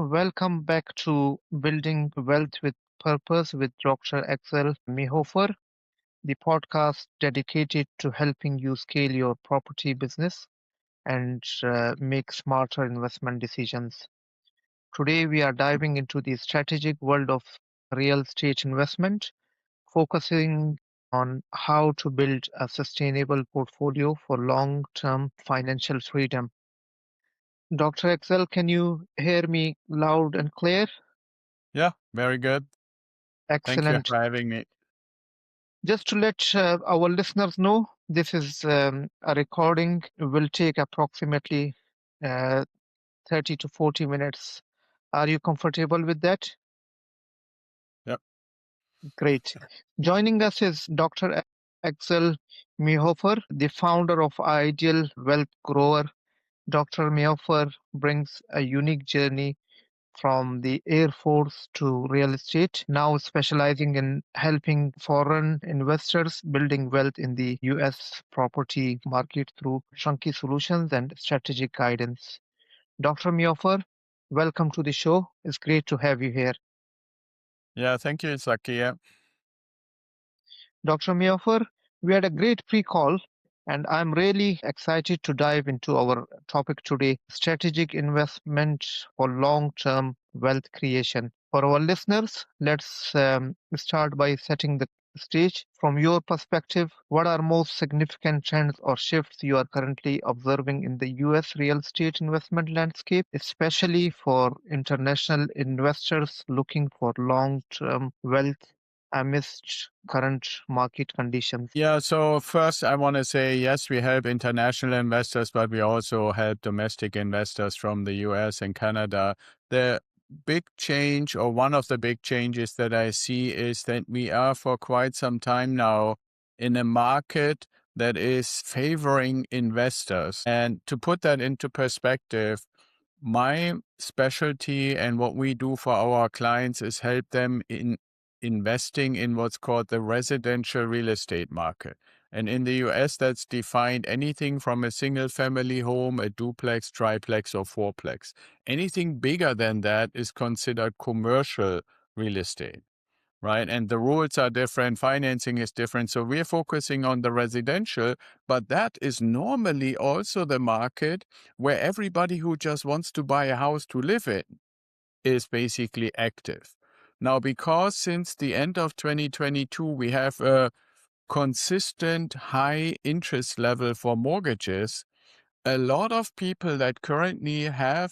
Welcome back to Building Wealth with Purpose with Dr. Axel Mihofer, the podcast dedicated to helping you scale your property business and make smarter investment decisions. Today, we are diving into the strategic world of real estate investment, focusing on how to build a sustainable portfolio for long term financial freedom. Dr. Axel, can you hear me loud and clear? Yeah, very good. Thank you Excellent. for having me. Just to let our listeners know, this is a recording will take approximately uh, 30 to 40 minutes. Are you comfortable with that? Yep. Great. Joining us is Dr. Axel Mihofer, the founder of Ideal Wealth Grower. Dr. Mihofer brings a unique journey from the Air Force to real estate, now specializing in helping foreign investors building wealth in the US property market through chunky solutions and strategic guidance. Dr. Miofer, welcome to the show. It's great to have you here. Yeah, thank you, Zakia. Dr. Miofer, we had a great pre-call, and I'm really excited to dive into our topic today, strategic investment for long-term wealth creation. For our listeners, let's start by setting the stage. From your perspective, what are most significant trends or shifts you are currently observing in the US real estate investment landscape, especially for international investors looking for long-term wealth amidst current market conditions? Yeah, so first I want to say yes, we help international investors, but we also help domestic investors from the US and Canada. The big change, or one of the big changes that I see, is that we are for quite some time now in a market that is favoring investors. And to put that into perspective, my specialty and what we do for our clients is help them in investing in what's called the residential real estate market. And in the US, that's defined anything from a single family home, a duplex, triplex, or fourplex. Anything bigger than that is considered commercial real estate, right? And the rules are different, financing is different. So we're focusing on the residential, but that is normally also the market where everybody who just wants to buy a house to live in is basically active. Now, because since the end of 2022, we have a consistent high interest level for mortgages, a lot of people that currently have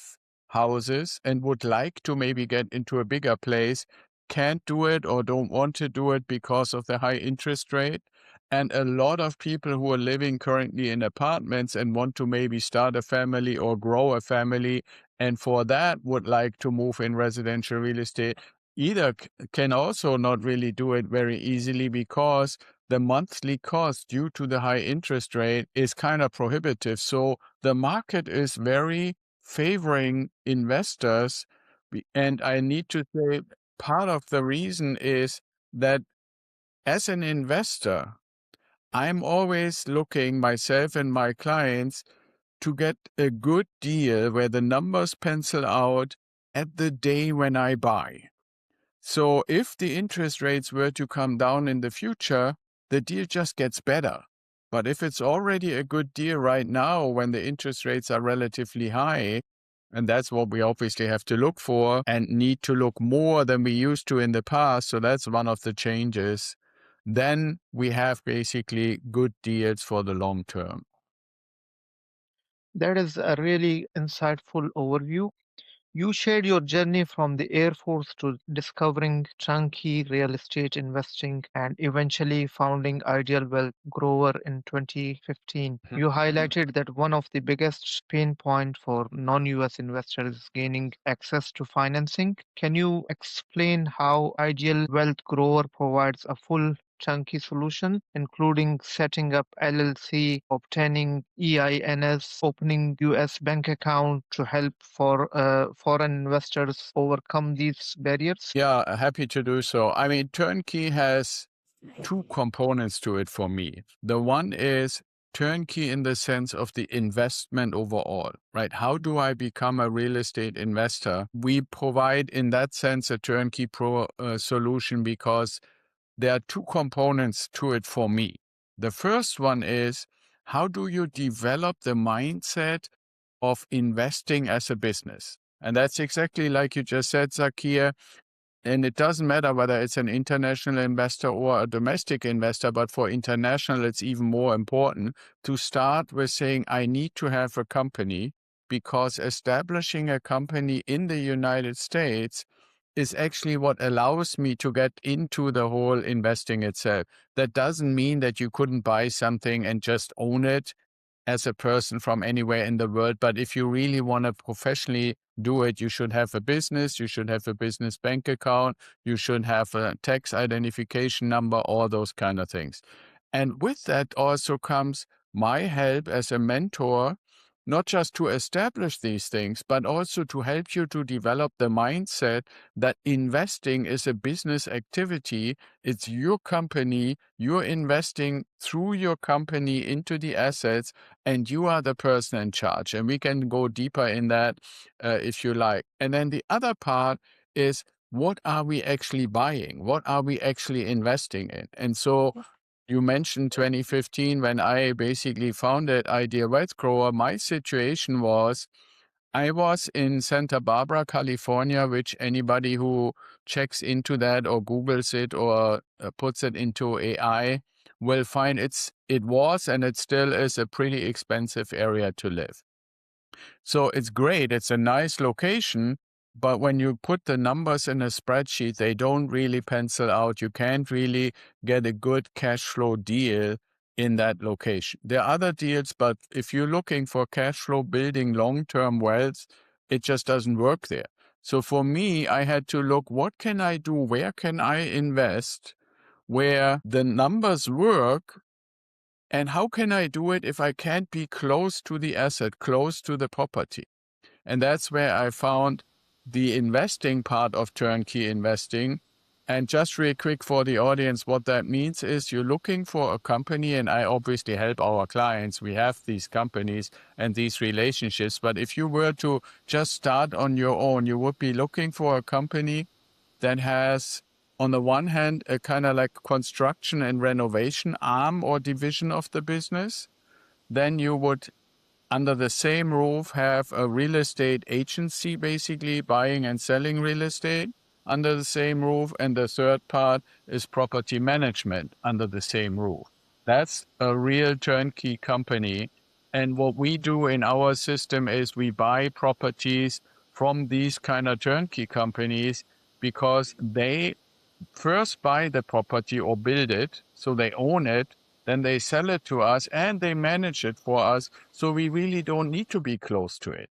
houses and would like to maybe get into a bigger place can't do it or don't want to do it because of the high interest rate. And a lot of people who are living currently in apartments and want to maybe start a family or grow a family, and for that would like to move in residential real estate, either can also not really do it very easily because the monthly cost due to the high interest rate is kind of prohibitive. So the market is very favoring investors. And I need to say, part of the reason is that as an investor, I'm always looking, myself and my clients, to get a good deal where the numbers pencil out at the day when I buy. So if the interest rates were to come down in the future, the deal just gets better. But if it's already a good deal right now when the interest rates are relatively high, and that's what we obviously have to look for and need to look more than we used to in the past. So that's one of the changes. Then we have basically good deals for the long term. That is a really insightful overview. You shared your journey from the Air Force to discovering chunky real estate investing and eventually founding Ideal Wealth Grower in 2015. Mhm. You highlighted that one of the biggest pain point for non-US investors is gaining access to financing. Can you explain how Ideal Wealth Grower provides a full chunky solution, including setting up LLC, obtaining EINs, opening US bank account to help for foreign investors overcome these barriers? Yeah, happy to do so. I mean, Turnkey has two components to it for me. The one is turnkey in the sense of the investment overall, right? How do I become a real estate investor? We provide, in that sense, a turnkey solution because there are two components to it for me. The first one is, how do you develop the mindset of investing as a business? And that's exactly like you just said, Zakir. And it doesn't matter whether it's an international investor or a domestic investor, but for international, it's even more important to start with saying, I need to have a company, because establishing a company in the United States is actually what allows me to get into the whole investing itself. That doesn't mean that you couldn't buy something and just own it as a person from anywhere in the world. But if you really want to professionally do it, you should have a business, you should have a business bank account, you should have a tax identification number, all those kind of things. And with that also comes my help as a mentor, not just to establish these things, but also to help you to develop the mindset that investing is a business activity. It's your company, you're investing through your company into the assets, and you are the person in charge. And we can go deeper in that if you like. And then the other part is, what are we actually buying? What are we actually investing in? And so you mentioned 2015 when I basically founded Idea Wealth Grower. My situation was, I was in Santa Barbara, California, which anybody who checks into that or Googles it or puts it into AI will find it was and it still is a pretty expensive area to live. So it's great. It's a nice location. But when you put the numbers in a spreadsheet, they don't really pencil out. You can't really get a good cash flow deal in that location. There are other deals, but if you're looking for cash flow building long-term wealth, it just doesn't work there. So for me, I had to look, what can I do? Where can I invest where the numbers work? And how can I do it if I can't be close to the asset, close to the property? And that's where I found the investing part of turnkey investing. And just real quick for the audience, what that means is you're looking for a company, and I obviously help our clients. We have these companies and these relationships. But if you were to just start on your own, you would be looking for a company that has, on the one hand, a kind of like construction and renovation arm or division of the business. Then you would, under the same roof, have a real estate agency, basically buying and selling real estate under the same roof. And the third part is property management under the same roof. That's a real turnkey company. And what we do in our system is we buy properties from these kind of turnkey companies because they first buy the property or build it, so they own it, then they sell it to us and they manage it for us, so we really don't need to be close to it.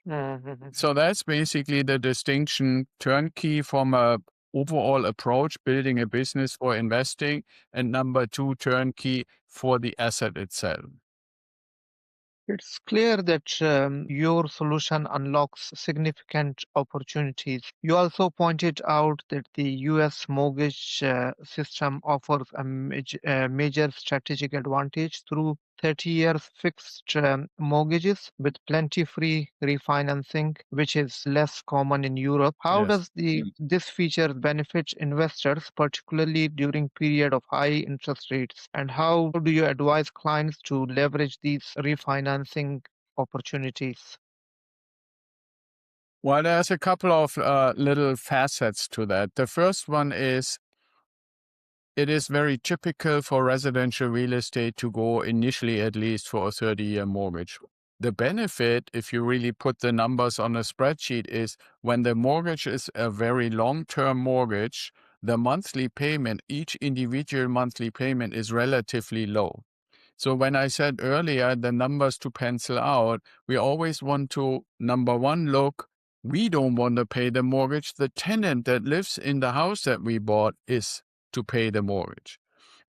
Mhm. So that's basically the distinction: turnkey from a overall approach, building a business for investing, and number two, turnkey for the asset itself. It's clear that your solution unlocks significant opportunities. You also pointed out that the US mortgage system offers a major strategic advantage through 30 years fixed mortgages with plenty free refinancing, which is less common in Europe. How Yes. does this feature benefit investors, particularly during period of high interest rates? And how do you advise clients to leverage these refinancing opportunities? Well, there's a couple of little facets to that. The first one is, it is very typical for residential real estate to go initially at least for a 30-year mortgage. The benefit, if you really put the numbers on a spreadsheet, is when the mortgage is a very long-term mortgage, the monthly payment, each individual monthly payment is relatively low. So when I said earlier, the numbers to pencil out, we always want to, number one, look, we don't want to pay the mortgage. The tenant that lives in the house that we bought is to pay the mortgage.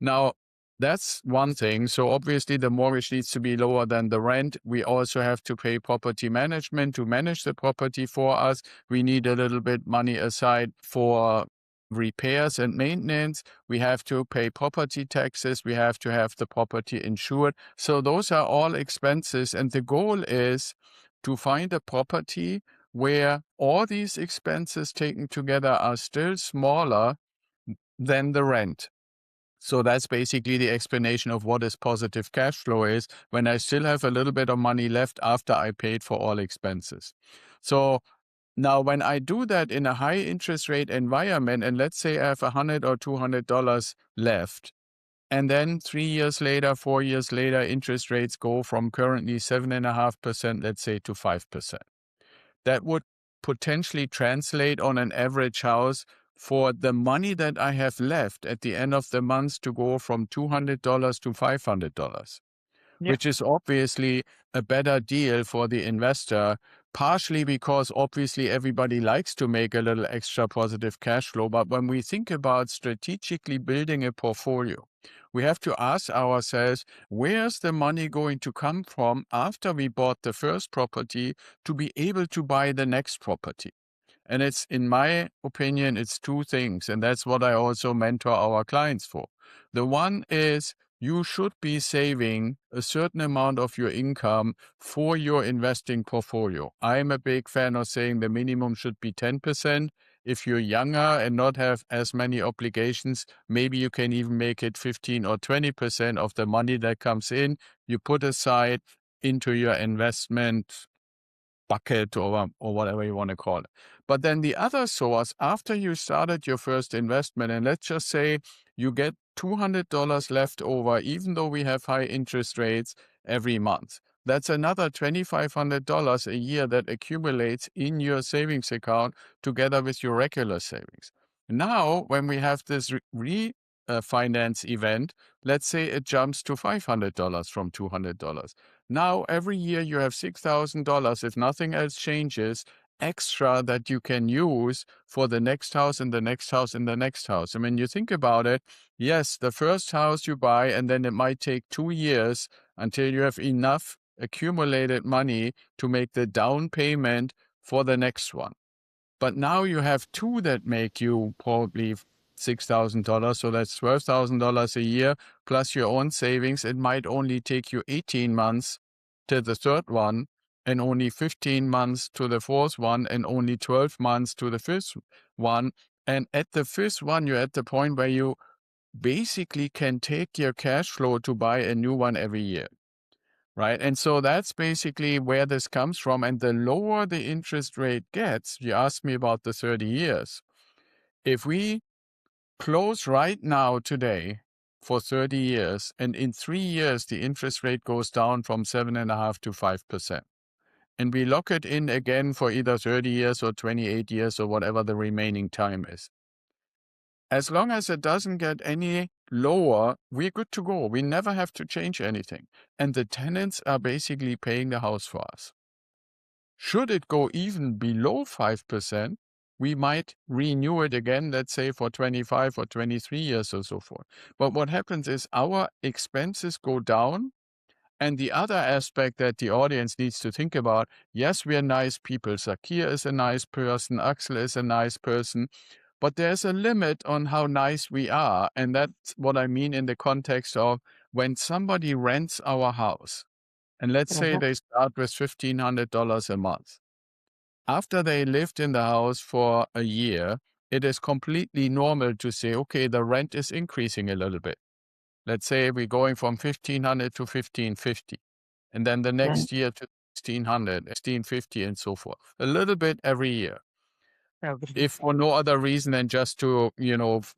Now, that's one thing. So obviously the mortgage needs to be lower than the rent. We also have to pay property management to manage the property for us. We need a little bit money aside for repairs and maintenance. We have to pay property taxes. We have to have the property insured. So those are all expenses. And the goal is to find a property where all these expenses taken together are still smaller than the rent. So that's basically the explanation of what is positive cash flow is, when I still have a little bit of money left after I paid for all expenses. So now, when I do that in a high interest rate environment, and let's say I have $100 or $200 left, and then 3 years later, 4 years later, interest rates go from currently 7.5%, let's say, to 5%. That would potentially translate on an average house for the money that I have left at the end of the month to go from $200 to $500, Yeah. which is obviously a better deal for the investor, partially because obviously everybody likes to make a little extra positive cash flow. But when we think about strategically building a portfolio, we have to ask ourselves, where's the money going to come from after we bought the first property to be able to buy the next property? And it's, in my opinion, it's two things. And that's what I also mentor our clients for. The one is you should be saving a certain amount of your income for your investing portfolio. I'm a big fan of saying the minimum should be 10%. If you're younger and not have as many obligations, maybe you can even make it 15 or 20% of the money that comes in, you put aside into your investment bucket or whatever you want to call it. But then the other source, after you started your first investment, and let's just say you get $200 left over, even though we have high interest rates every month. That's another $2,500 a year that accumulates in your savings account together with your regular savings. Now, when we have this refinance event, let's say it jumps to $500 from $200. Now, every year you have $6,000, if nothing else changes, extra that you can use for the next house and the next house and the next house. I mean, you think about it, yes, the first house you buy, and then it might take 2 years until you have enough accumulated money to make the down payment for the next one. But now you have two that make you probably $6,000. So that's $12,000 a year plus your own savings. It might only take you 18 months to the third one, and only 15 months to the fourth one, and only 12 months to the fifth one. And at the fifth one, you're at the point where you basically can take your cash flow to buy a new one every year. Right. And so that's basically where this comes from. And the lower the interest rate gets, you asked me about the 30 years. If we close right now today for 30 years, and in 3 years, the interest rate goes down from 7.5% to 5%. And we lock it in again for either 30 years or 28 years or whatever the remaining time is. As long as it doesn't get any lower, we're good to go. We never have to change anything. And the tenants are basically paying the house for us. Should it go even below 5%, we might renew it again, let's say for 25 or 23 years or so forth. But what happens is our expenses go down. And the other aspect that the audience needs to think about, yes, we are nice people. Zakir is a nice person. Axel is a nice person. But there's a limit on how nice we are. And that's what I mean in the context of when somebody rents our house, and let's say Mm-hmm. they start with $1,500 a month. After they lived in the house for a year, it is completely normal to say, okay, the rent is increasing a little bit. Let's say we're going from 1,500 to 1,550, and then the Mm. next year to 1,600, 1,650, and so forth. A little bit every year, Agree. if for no other reason than just to,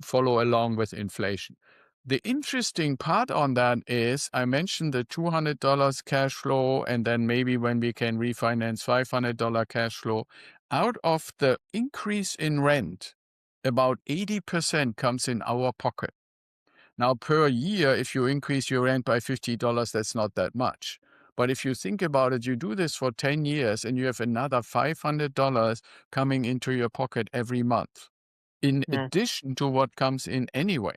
follow along with inflation. The interesting part on that is I mentioned the $200 cash flow, and then maybe when we can refinance $500 cash flow. Out of the increase in rent, about 80% comes in our pocket. Now, per year, if you increase your rent by $50, that's not that much. But if you think about it, you do this for 10 years and you have another $500 coming into your pocket every month, in Mm. addition to what comes in anyway,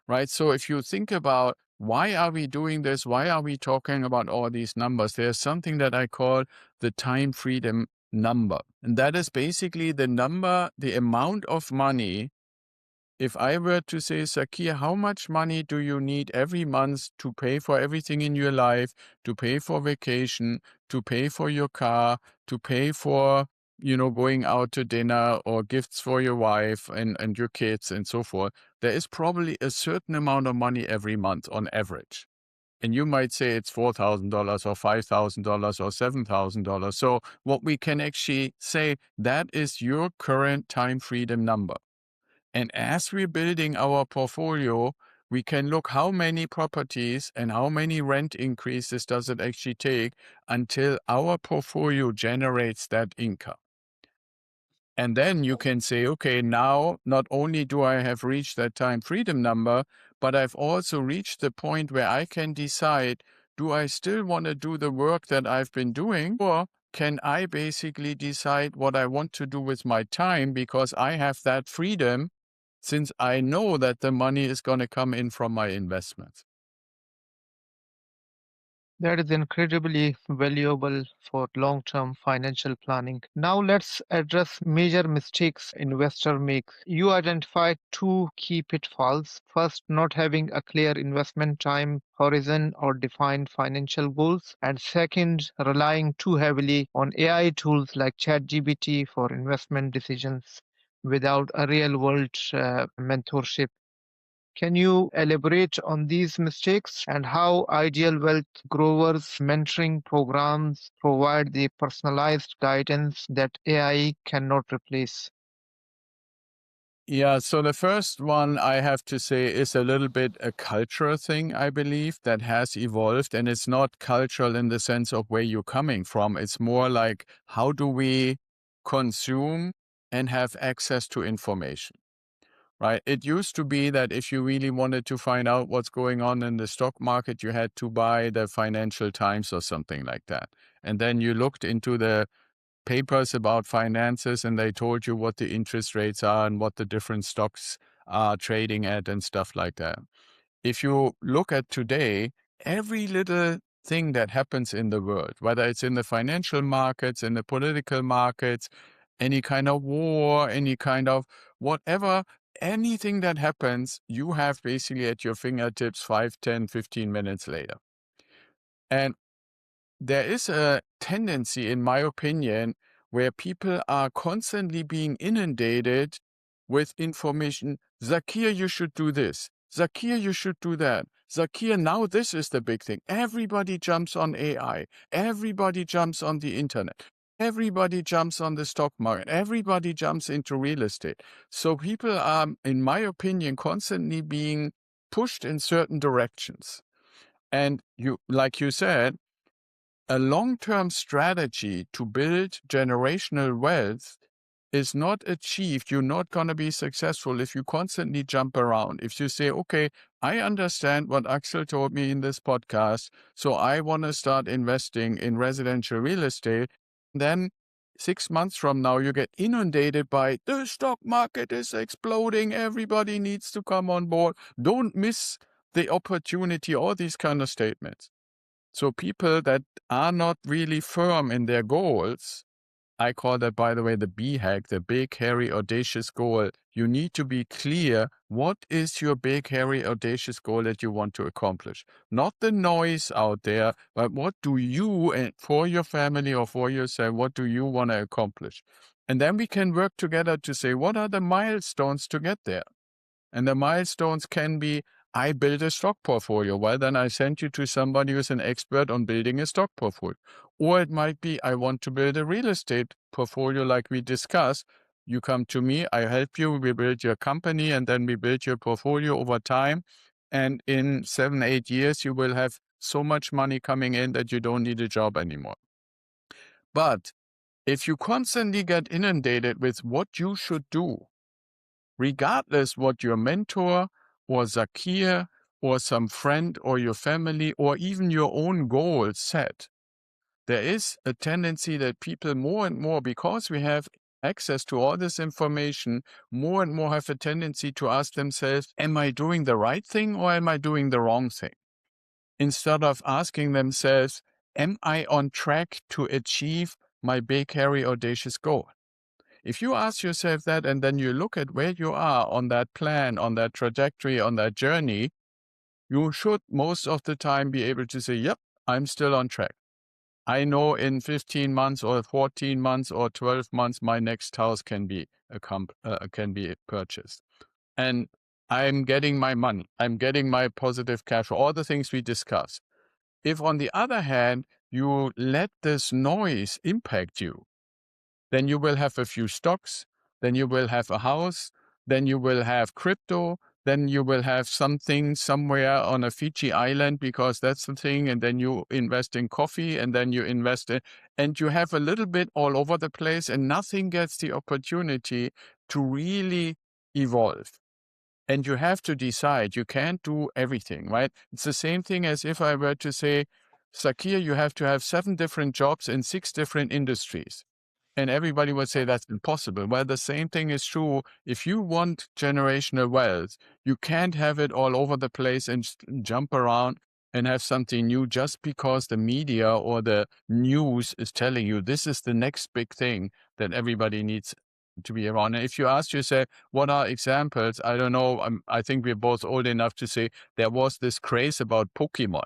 right? So if you think about why are we doing this? Why are we talking about all these numbers? There's something that I call the time freedom number. And that is basically the number, the amount of money if I were to say, Zakir, how much money do you need every month to pay for everything in your life, to pay for vacation, to pay for your car, to pay for, going out to dinner or gifts for your wife and your kids and so forth, there is probably a certain amount of money every month on average. And you might say it's $4,000 or $5,000 or $7,000. So what we can actually say, that is your current time freedom number. And as we're building our portfolio, we can look how many properties and how many rent increases does it actually take until our portfolio generates that income. And then you can say, okay, now not only do I have reached that time freedom number, but I've also reached the point where I can decide, do I still want to do the work that I've been doing? Or can I basically decide what I want to do with my time because I have that freedom since I know that the money is going to come in from my investments? That is incredibly valuable for long-term financial planning. Now let's address major mistakes investor makes. You identified two key pitfalls. First, not having a clear investment time horizon or defined financial goals. And second, relying too heavily on AI tools like ChatGPT for investment decisions without a real-world mentorship. Can you elaborate on these mistakes and how Ideal Wealth Growers mentoring programs provide the personalized guidance that AI cannot replace? Yeah, so the first one I have to say is a little bit a cultural thing, I believe, that has evolved. And it's not cultural in the sense of where you're coming from. It's more like how do we consume and have access to information, right? It used to be that if you really wanted to find out what's going on in the stock market, you had to buy the Financial Times or something like that. And then you looked into the papers about finances and they told you what the interest rates are and what the different stocks are trading at and stuff like that. If you look at today, every little thing that happens in the world, whether it's in the financial markets, in the political markets, any kind of war, any kind of whatever, anything that happens, you have basically at your fingertips 5, 10, 15 minutes later. And there is a tendency, in my opinion, where people are constantly being inundated with information. Zakir, you should do this. Zakir, you should do that. Zakir, now this is the big thing. Everybody jumps on AI. Everybody jumps on the internet. Everybody jumps on the stock market. Everybody jumps into real estate. So people are, in my opinion, constantly being pushed in certain directions. And like you said, a long-term strategy to build generational wealth is not achieved. You're not going to be successful if you constantly jump around. If you say, okay, I understand what Axel told me in this podcast, so I want to start investing in residential real estate, then 6 months from now, you get inundated by the stock market is exploding. Everybody needs to come on board. Don't miss the opportunity, all these kind of statements. So people that are not really firm in their goals, I call that, by the way, the B hack, the big, hairy, audacious goal. You need to be clear. What is your big, hairy, audacious goal that you want to accomplish? Not the noise out there, but what do you, and for your family or for yourself, what do you want to accomplish? And then we can work together to say, what are the milestones to get there? And the milestones can be, I build a stock portfolio. Well, then I send you to somebody who's an expert on building a stock portfolio. Or it might be, I want to build a real estate portfolio like we discussed. You come to me, I help you, we build your company, and then we build your portfolio over time. And in 7, 8 years, you will have so much money coming in that you don't need a job anymore. But if you constantly get inundated with what you should do, regardless what your mentor or Zakir or some friend or your family or even your own goals set, there is a tendency that people more and more, because we have access to all this information, more and more have a tendency to ask themselves, am I doing the right thing or am I doing the wrong thing? Instead of asking themselves, am I on track to achieve my big, hairy, audacious goal? If you ask yourself that and then you look at where you are on that plan, on that trajectory, on that journey, you should most of the time be able to say, yep, I'm still on track. I know in 15 months or 14 months or 12 months, my next house can be can be purchased. And I'm getting my money. I'm getting my positive cash flow, all the things we discussed. If on the other hand, you let this noise impact you, then you will have a few stocks, then you will have a house, then you will have crypto, then you will have something somewhere on a Fiji island because that's the thing, and then you invest in coffee, and then you invest in, and you have a little bit all over the place, and nothing gets the opportunity to really evolve. And you have to decide. You can't do everything, right? It's the same thing as if I were to say, Sakir, you have to have 7 different jobs in 6 different industries. And everybody would say that's impossible. Well, the same thing is true. If you want generational wealth, you can't have it all over the place and jump around and have something new just because the media or the news is telling you this is the next big thing that everybody needs to be around. And if you ask yourself, what are examples? I don't know. I think we're both old enough to say there was this craze about Pokemon.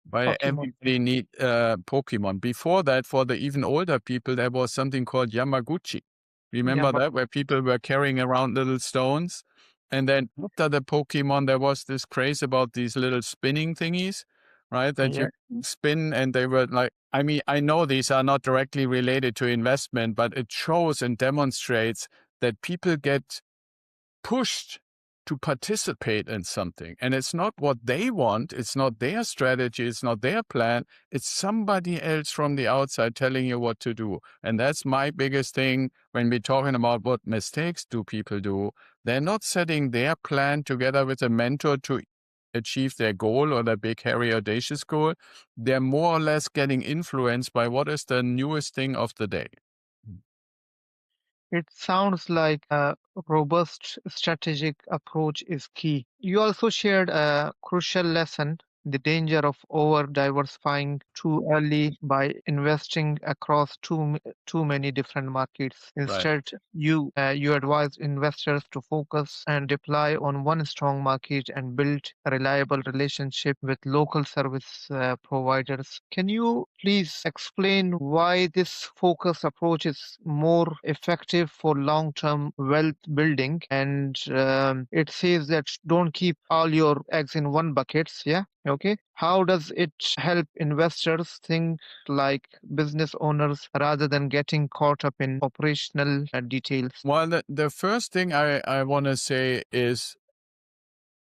Why Pokemon. everybody need Pokemon. Before that, for the even older people, there was something called Yamaguchi. Yeah, Remember that, where people were carrying around little stones? And then after the Pokemon, there was this craze about these little spinning thingies, right? That yeah. you spin, and they were like, I mean, I know these are not directly related to investment, but it shows and demonstrates that people get pushed to participate in something. And it's not what they want. It's not their strategy. It's not their plan. It's somebody else from the outside telling you what to do. And that's my biggest thing when we're talking about what mistakes do people do. They're not setting their plan together with a mentor to achieve their goal or their big, hairy, audacious goal. They're more or less getting influenced by what is the newest thing of the day. It sounds like a robust strategic approach is key. You also shared a crucial lesson, the danger of over diversifying too early by investing across too many different markets. Right. Instead, you advise investors to focus and rely on one strong market and build a reliable relationship with local service providers. Can you please explain why this focus approach is more effective for long-term wealth building? And it says that don't keep all your eggs in one bucket. Yeah. Okay. How does it help investors think like business owners rather than getting caught up in operational details? Well, the first thing I want to say is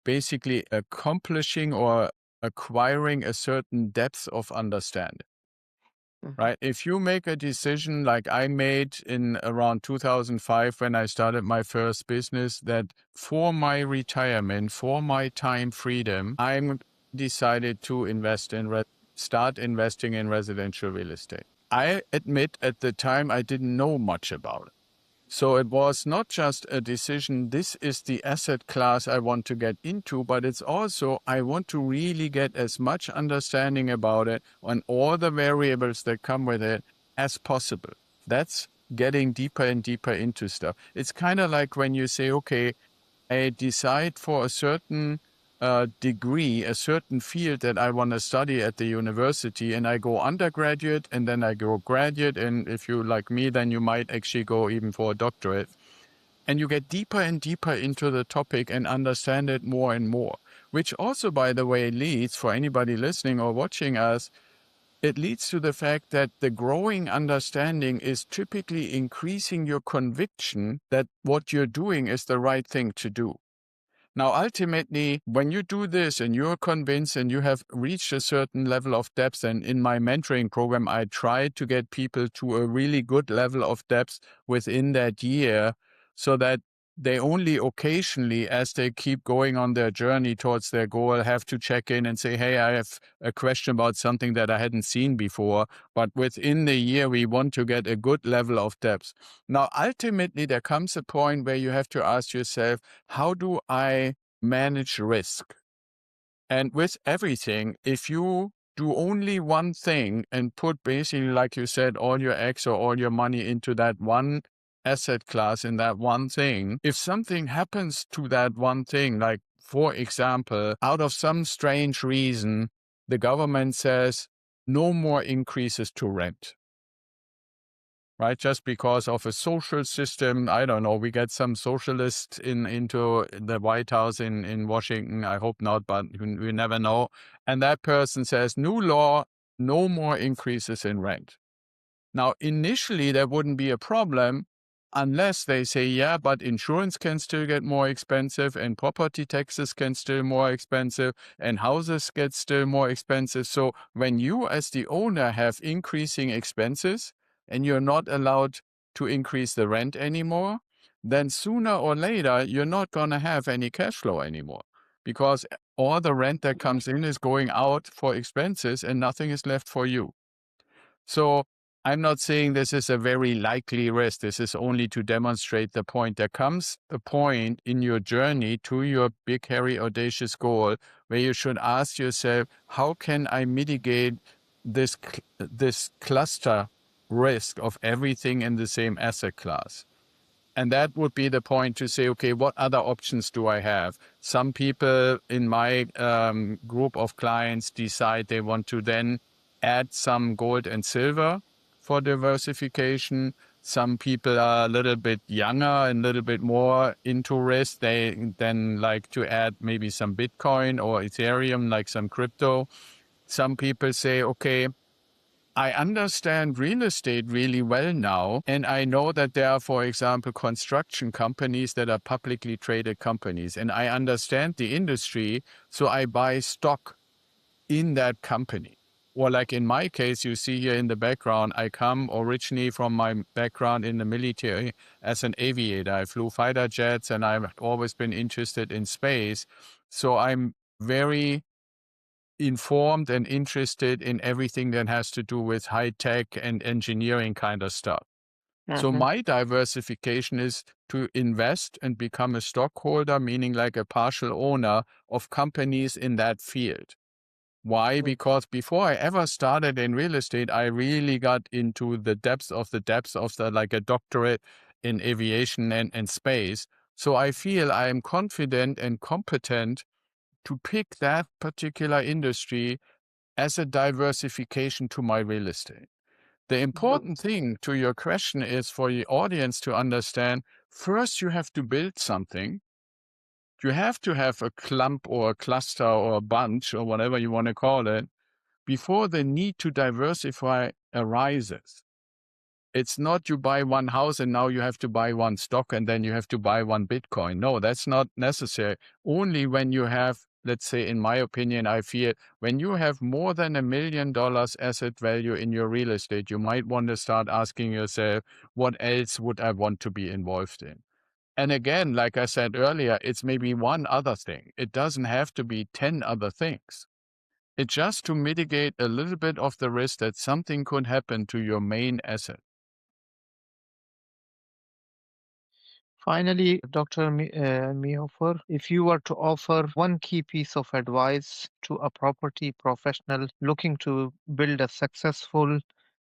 basically accomplishing or acquiring a certain depth of understanding, Mhm. right? If you make a decision like I made in around 2005 when I started my first business, that for my retirement, for my time freedom, I'm decided to start investing in residential real estate. I admit at the time I didn't know much about it. So it was not just a decision, this is the asset class I want to get into, but it's also, I want to really get as much understanding about it on all the variables that come with it as possible. That's getting deeper and deeper into stuff. It's kind of like when you say, okay, I decide for a certain degree, a certain field that I want to study at the university, and I go undergraduate and then I go graduate. And if you like me, then you might actually go even for a doctorate. And you get deeper and deeper into the topic and understand it more and more, which also, by the way, leads for anybody listening or watching us, it leads to the fact that the growing understanding is typically increasing your conviction that what you're doing is the right thing to do. Now, ultimately, when you do this and you're convinced and you have reached a certain level of depth, and in my mentoring program, I try to get people to a really good level of depth within that year so that they only occasionally, as they keep going on their journey towards their goal, have to check in and say, hey, I have a question about something that I hadn't seen before. But within the year, we want to get a good level of depth. Now, ultimately, there comes a point where you have to ask yourself, how do I manage risk? And with everything, if you do only one thing and put basically, like you said, all your eggs or all your money into that one asset class in that one thing, if something happens to that one thing, like, for example, out of some strange reason, the government says no more increases to rent, right? Just because of a social system. I don't know. We get some socialists into the White House in Washington. I hope not, but we never know. And that person says, new law, no more increases in rent. Now, initially, there wouldn't be a problem unless they say, yeah, but insurance can still get more expensive and property taxes can still more expensive and houses get still more expensive. So when you as the owner have increasing expenses and you're not allowed to increase the rent anymore, then sooner or later, you're not going to have any cash flow anymore because all the rent that comes in is going out for expenses and nothing is left for you. So I'm not saying this is a very likely risk. This is only to demonstrate the point. There comes a point in your journey to your big, hairy, audacious goal where you should ask yourself, how can I mitigate this cluster risk of everything in the same asset class? And that would be the point to say, okay, what other options do I have? Some people in my group of clients decide they want to then add some gold and silver for diversification. Some people are a little bit younger and a little bit more into risk. They then like to add maybe some Bitcoin or Ethereum, like some crypto. Some people say, okay, I understand real estate really well now, and I know that there are, for example, construction companies that are publicly traded companies, and I understand the industry, so I buy stock in that company. Or like in my case, you see here in the background, I come originally from my background in the military as an aviator. I flew fighter jets, and I've always been interested in space. So I'm very informed and interested in everything that has to do with high tech and engineering kind of stuff. So Mhm. my diversification is to invest and become a stockholder, meaning like a partial owner of companies in that field. Why? Because before I ever started in real estate, I really got into the depths of the, like a doctorate in aviation and space. So I feel I am confident and competent to pick that particular industry as a diversification to my real estate. The But important thing to your question is for the audience to understand, first you have to build something. You have to have a clump or a cluster or a bunch or whatever you want to call it before the need to diversify arises. It's not you buy one house and now you have to buy one stock and then you have to buy one Bitcoin. No, that's not necessary. Only when you have, let's say, in my opinion, I feel when you have more than $1 million asset value in your real estate, you might want to start asking yourself, what else would I want to be involved in? And again, like I said earlier, it's maybe one other thing. It doesn't have to be 10 other things. It's just to mitigate a little bit of the risk that something could happen to your main asset. finally, Dr. Mihofer, if you were to offer one key piece of advice to a property professional looking to build a successful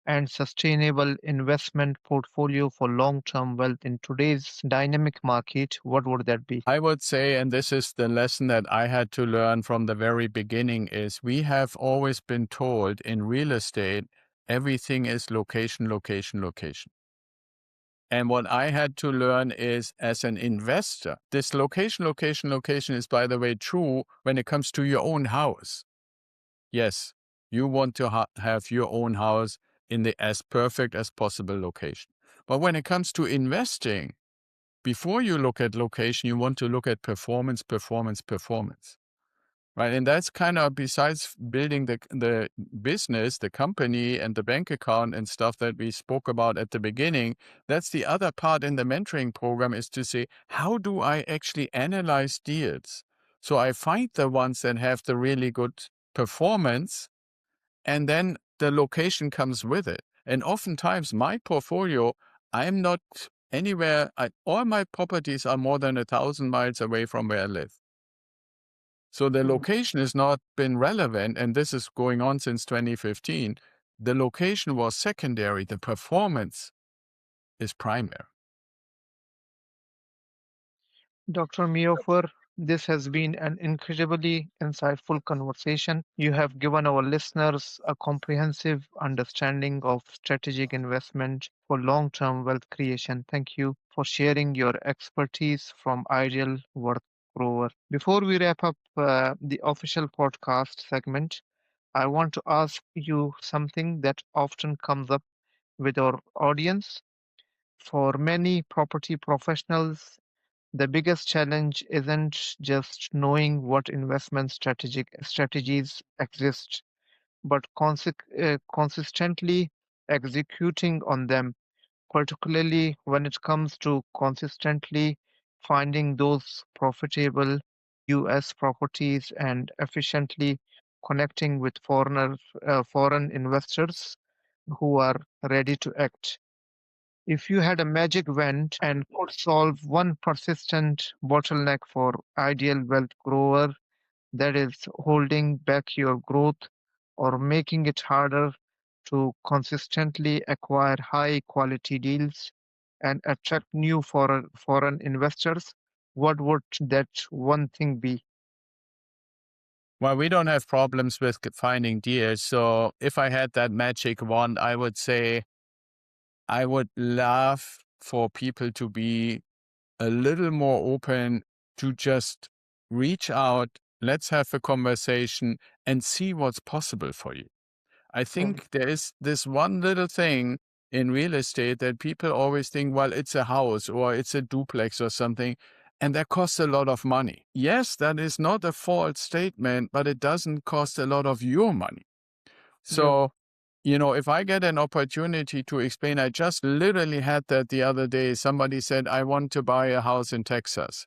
and sustainable investment portfolio for long-term wealth in today's dynamic market, what would that be? I would say, and this is the lesson that I had to learn from the very beginning, is we have always been told in real estate, everything is location, location, location. And what I had to learn is as an investor, this location, location, location is, by the way, true when it comes to your own house. Yes, you want to have your own house in the as perfect as possible location. But when it comes to investing, before you look at location, you want to look at performance, performance, performance. Right. And that's kind of besides building the business, the company and the bank account and stuff that we spoke about at the beginning. That's the other part in the mentoring program is to say, how do I actually analyze deals? So I find the ones that have the really good performance and then the location comes with it. And oftentimes my portfolio, I'm not anywhere, all my properties are more than 1,000 miles away from where I live. So the location has not been relevant, and this is going on since 2015. The location was secondary. The performance is primary. Dr. Miofer, this has been an incredibly insightful conversation. You have given our listeners a comprehensive understanding of strategic investment for long-term wealth creation. Thank you for sharing your expertise from Ideal Worth Grower. Before we wrap up the official podcast segment, I want to ask you something that often comes up with our audience. For many property professionals, the biggest challenge isn't just knowing what investment strategies exist, but consistently executing on them, particularly when it comes to consistently finding those profitable US properties and efficiently connecting with foreign investors who are ready to act. If you had a magic wand and could solve one persistent bottleneck for ideal wealth grower, that is holding back your growth or making it harder to consistently acquire high quality deals and attract new foreign investors, what would that one thing be? Well, we don't have problems with finding deals. So if I had that magic wand, I would say I would love for people to be a little more open to just reach out, let's have a conversation and see what's possible for you. I Mhm. think there is this one little thing in real estate that people always think, well, it's a house or it's a duplex or something, and that costs a lot of money. Yes, that is not a false statement, but it doesn't cost a lot of your money. Yeah. So, if I get an opportunity to explain, I just literally had that the other day. Somebody said, I want to buy a house in Texas.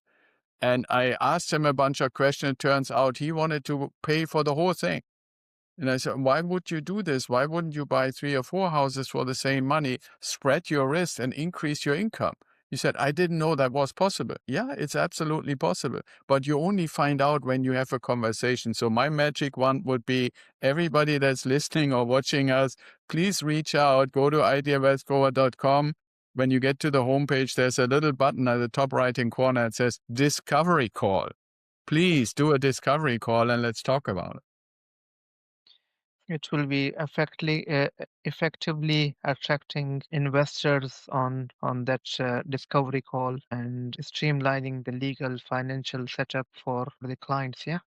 And I asked him a bunch of questions. It turns out he wanted to pay for the whole thing. And I said, why would you do this? Why wouldn't you buy 3 or 4 houses for the same money, spread your risk and increase your income? He said, I didn't know that was possible. Yeah, it's absolutely possible. But you only find out when you have a conversation. So my magic one would be everybody that's listening or watching us, please reach out, go to ideawealthgrower.com. When you get to the homepage, there's a little button at the top right hand corner. It says discovery call. Please do a discovery call and let's talk about it. It will be effectively attracting investors on that discovery call and streamlining the legal financial setup for the clients. Yeah.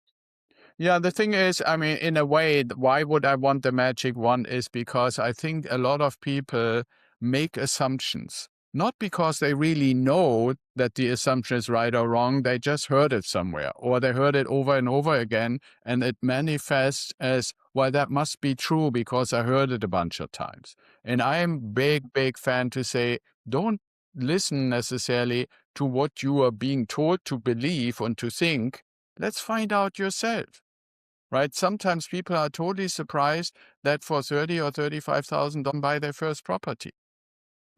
Yeah, the thing is, I mean, in a way, why would I want the magic wand is because I think a lot of people make assumptions, not because they really know that the assumption is right or wrong. They just heard it somewhere or they heard it over and over again. And it manifests as, well, that must be true because I heard it a bunch of times. And I'm big fan to say, don't listen necessarily to what you are being told to believe and to think. Let's find out yourself, right? Sometimes people are totally surprised that for 30 or 35,000 don't buy their first property,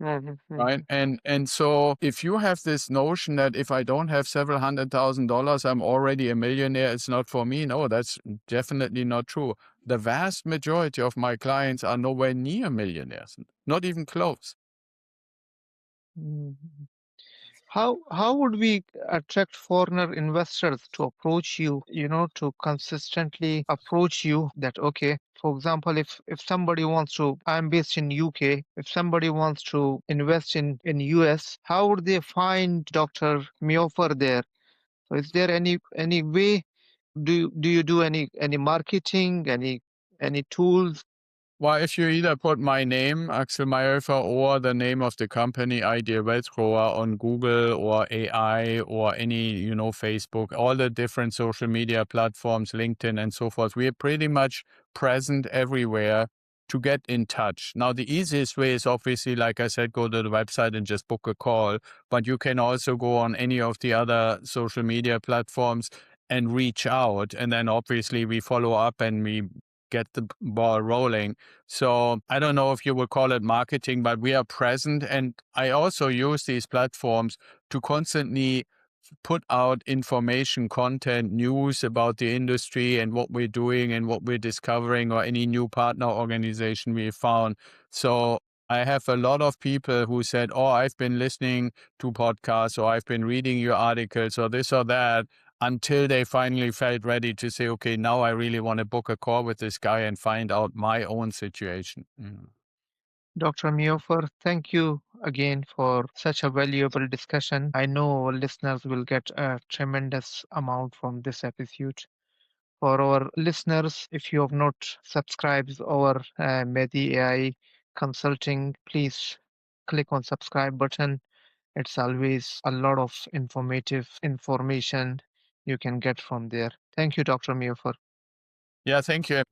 Mhm, right? mhm. And so if you have this notion that if I don't have several $100,000, I'm already a millionaire, it's not for me. No, that's definitely not true. The vast majority of my clients are nowhere near millionaires, not even close. Mhm. How would we attract foreigner investors to approach you, to consistently approach you that, okay, for example, if somebody wants to, I'm based in UK, if somebody wants to invest in US, how would they find Dr. Miofer there? So is there any way, do you do any marketing, any tools? Well, if you either put my name, Axel Mayhofer, or the name of the company, Idea Wealth Grower, on Google or AI or any, Facebook, all the different social media platforms, LinkedIn and so forth, we are pretty much present everywhere to get in touch. Now, the easiest way is obviously, like I said, go to the website and just book a call, but you can also go on any of the other social media platforms and reach out. And then obviously we follow up and we get the ball rolling. So I don't know if you would call it marketing, but we are present. And I also use these platforms to constantly put out information, content, news about the industry and what we're doing and what we're discovering or any new partner organization we found. So I have a lot of people who said, "Oh, I've been listening to podcasts, or I've been reading your articles, or this or that," until they finally felt ready to say, "Okay, now I really want to book a call with this guy and find out my own situation." Mm. Dr. Miofer, thank you again for such a valuable discussion. I know our listeners will get a tremendous amount from this episode. For our listeners, if you have not subscribed our Medi AI consulting, please click on subscribe button. It's always a lot of informative information you can get from there. Thank you, Dr. Miofer. Yeah, thank you.